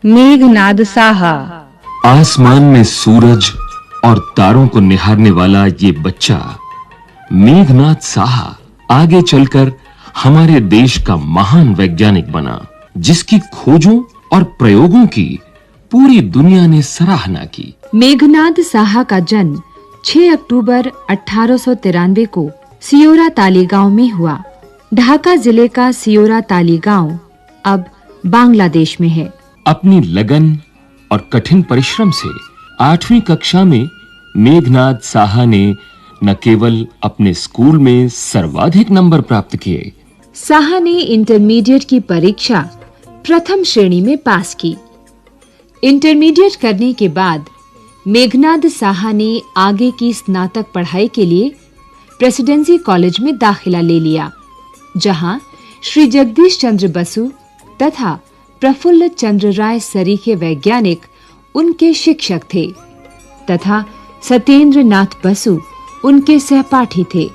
मेघनाद साहा। आसमान में सूरज और तारों को निहारने वाला ये बच्चा मेघनाद साहा आगे चलकर हमारे देश का महान वैज्ञानिक बना, जिसकी खोजों और प्रयोगों की पूरी दुनिया ने सराहना की। मेघनाद साहा का जन्म 6 अक्टूबर 1893 को सियोरा ताली गांव में हुआ। ढाका जिले का सियोरा ताली गांव अब बांग्लादेश में है। अपनी लगन और कठिन परिश्रम से 8वीं कक्षा में मेघनाद साहा ने न केवल अपने स्कूल में सर्वाधिक नंबर प्राप्त किए, साहा ने इंटरमीडिएट की परीक्षा प्रथम श्रेणी में पास की। इंटरमीडिएट करने के बाद मेघनाद साहा ने आगे की स्नातक पढ़ाई के लिए प्रेसिडेंसी कॉलेज में दाखिला ले लिया, जहां श्री जगदीश चंद्र बसु तथा प्रफुल्ल चंद्र राय सरीखे वैज्ञानिक उनके शिक्षक थे तथा सत्येंद्र नाथ बसु उनके सहपाठी थे।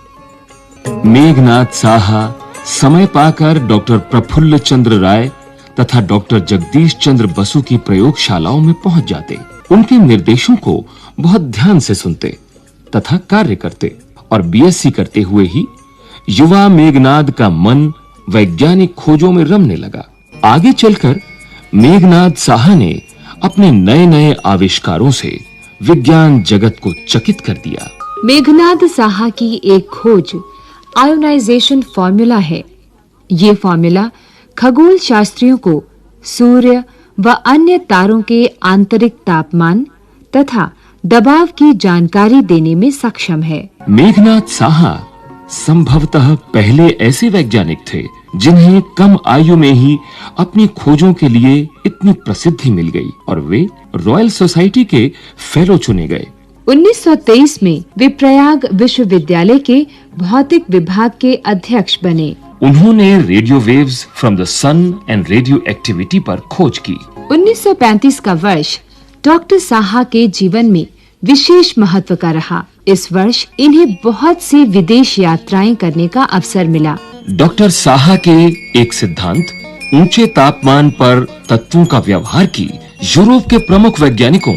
मेघनाद साहा समय पाकर डॉक्टर प्रफुल्ल चंद्र राय तथा डॉक्टर जगदीश चंद्र बसु की प्रयोगशालाओं में पहुंच जाते। उनके निर्देशों को बहुत ध्यान से सुनते तथा कार्य करते और बीएससी करते हुए ही युवा मेघनाद का मन वैज्ञानिक खोजों में रमने लगा। आगे चलकर मेघनाद साहा ने अपने नए-नए आविष्कारों से विज्ञान जगत को चकित कर दिया। मेघनाद साहा की एक खोज आयोनाइजेशन फार्मूला है। ये फार्मूला खगोल शास्त्रियों को सूर्य व अन्य तारों के आंतरिक तापमान तथा दबाव की जानकारी देने में सक्षम है। मेघनाद साहा संभवतः पहले ऐसे वैज्ञानिक थे जिन्हें कम आयु में ही अपनी खोजों के लिए इतनी प्रसिद्धि मिल गई और वे रॉयल सोसाइटी के फेलो चुने गए। 1923 में वे प्रयाग विश्वविद्यालय के भौतिक विभाग के अध्यक्ष बने। उन्होंने radio waves from the sun and radio activity पर खोज की। 1935 का वर्ष डॉक्टर साहा के जीवन में विशेष महत्व का रहा। इस वर्ष इन्हें बहुत सी विदेश यात्राएं करने का अवसर मिला। डॉक्टर साहा के एक सिद्धांत ऊंचे तापमान पर तत्वों का व्यवहार की यूरोप के प्रमुख वैज्ञानिकों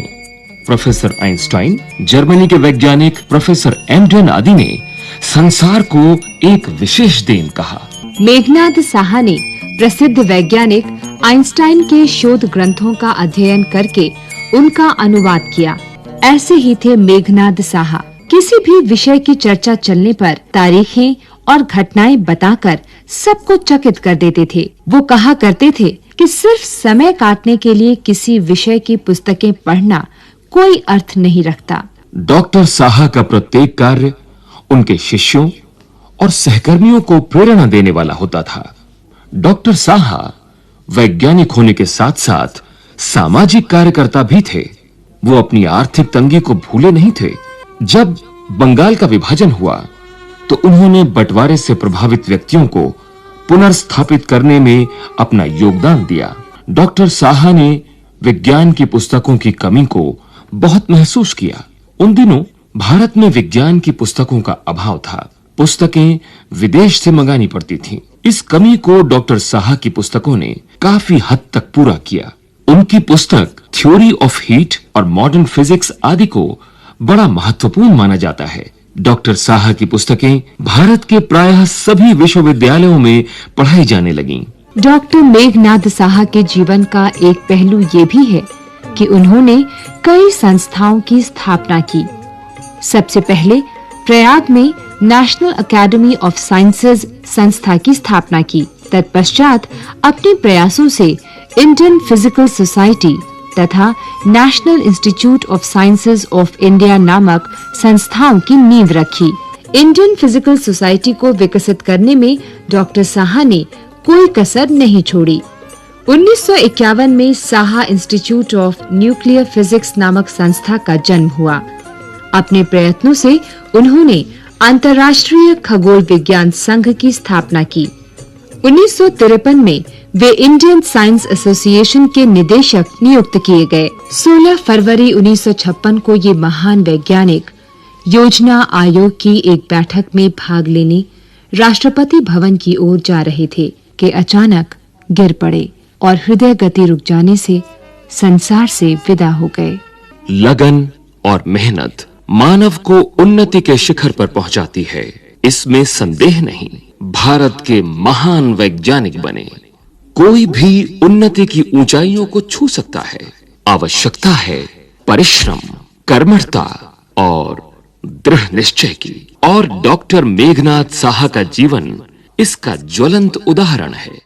प्रोफेसर आइंस्टाइन, जर्मनी के वैज्ञानिक प्रोफेसर एम्डेन आदि ने संसार को एक विशेष देन कहा। मेघनाद साहा ने प्रसिद्ध वैज्ञानिक आइंस्टाइन के शोध ग्रंथों का अध्ययन करके उनका अनुवाद किया। ऐसे ही थे मेघनाद साहा। किसी भी विषय की चर्चा चलने पर तारीखें और घटनाएं बताकर सबको चकित कर देते थे। वो कहा करते थे कि सिर्फ समय काटने के लिए किसी विषय की पुस्तकें पढ़ना कोई अर्थ नहीं रखता। डॉक्टर साहा का प्रत्येक कार्य उनके शिष्यों और सहकर्मियों को प्रेरणा देने वाला होता था। डॉक्टर साहा वैज्ञानिक होने के साथ-साथ सामाजिक कार्यकर्ता भी थे। वो अपनी आर्थिक तंगी को भूले नहीं थे। जब बंगाल का विभाजन हुआ तो उन्होंने बंटवारे से प्रभावित व्यक्तियों को पुनर्स्थापित करने में अपना योगदान दिया। डॉक्टर साहा ने विज्ञान की पुस्तकों की कमी को बहुत महसूस किया। उन दिनों भारत में विज्ञान की पुस्तकों का अभाव था। पुस्तकें विदेश से मंगानी पड़ती थीं। इस कमी को डॉक्टर साहा की पुस्तकों ने काफी हद तक पूरा किया। उनकी पुस्तक थ्योरी ऑफ हीट और मॉडर्न फिजिक्स आदि को बड़ा महत्वपूर्ण माना जाता है। डॉक्टर साहा की पुस्तकें भारत के प्रायः सभी विश्वविद्यालयों में पढ़ाई जाने लगीं। डॉक्टर मेघनाद साहा के जीवन का एक पहलू ये भी है कि उन्होंने कई संस्थाओं की स्थापना की। सबसे पहले प्रयाग में नेशनल एकेडमी ऑफ साइंसेज संस्था की स्थापना की। तत्पश्चात अपने प्रयासों से इंडियन फिजिकल सोसाइटी तथा national institute of sciences of India नामक संस्थाओं की नींव रखी। इंडियन फिजिकल सोसाइटी को विकसित करने में डॉक्टर साहा ने कोई कसर नहीं छोड़ी। 1951 में Saha institute of nuclear physics नामक संस्था का जन्म हुआ। अपने प्रयत्नों से उन्होंने अंतर्राष्ट्रीय खगोल विज्ञान संघ की स्थापना की। 1953 में वे इंडियन साइंस एसोसिएशन के निदेशक नियुक्त किए गए। 16 फरवरी 1956 को ये महान वैज्ञानिक योजना आयोग की एक बैठक में भाग लेने राष्ट्रपति भवन की ओर जा रहे थे कि अचानक गिर पड़े और हृदय गति रुक जाने से संसार से विदा हो गए। लगन और मेहनत मानव को उन्नति के शिखर पर पहुंचाती है, इसमें संदेह नहीं। भारत के महान वैज्ञानिक बने। कोई भी उन्नति की ऊंचाइयों को छू सकता है। आवश्यकता है परिश्रम, कर्मठता और दृढ़ निश्चय की। और डॉक्टर मेघनाद साहा का जीवन इसका ज्वलंत उदाहरण है।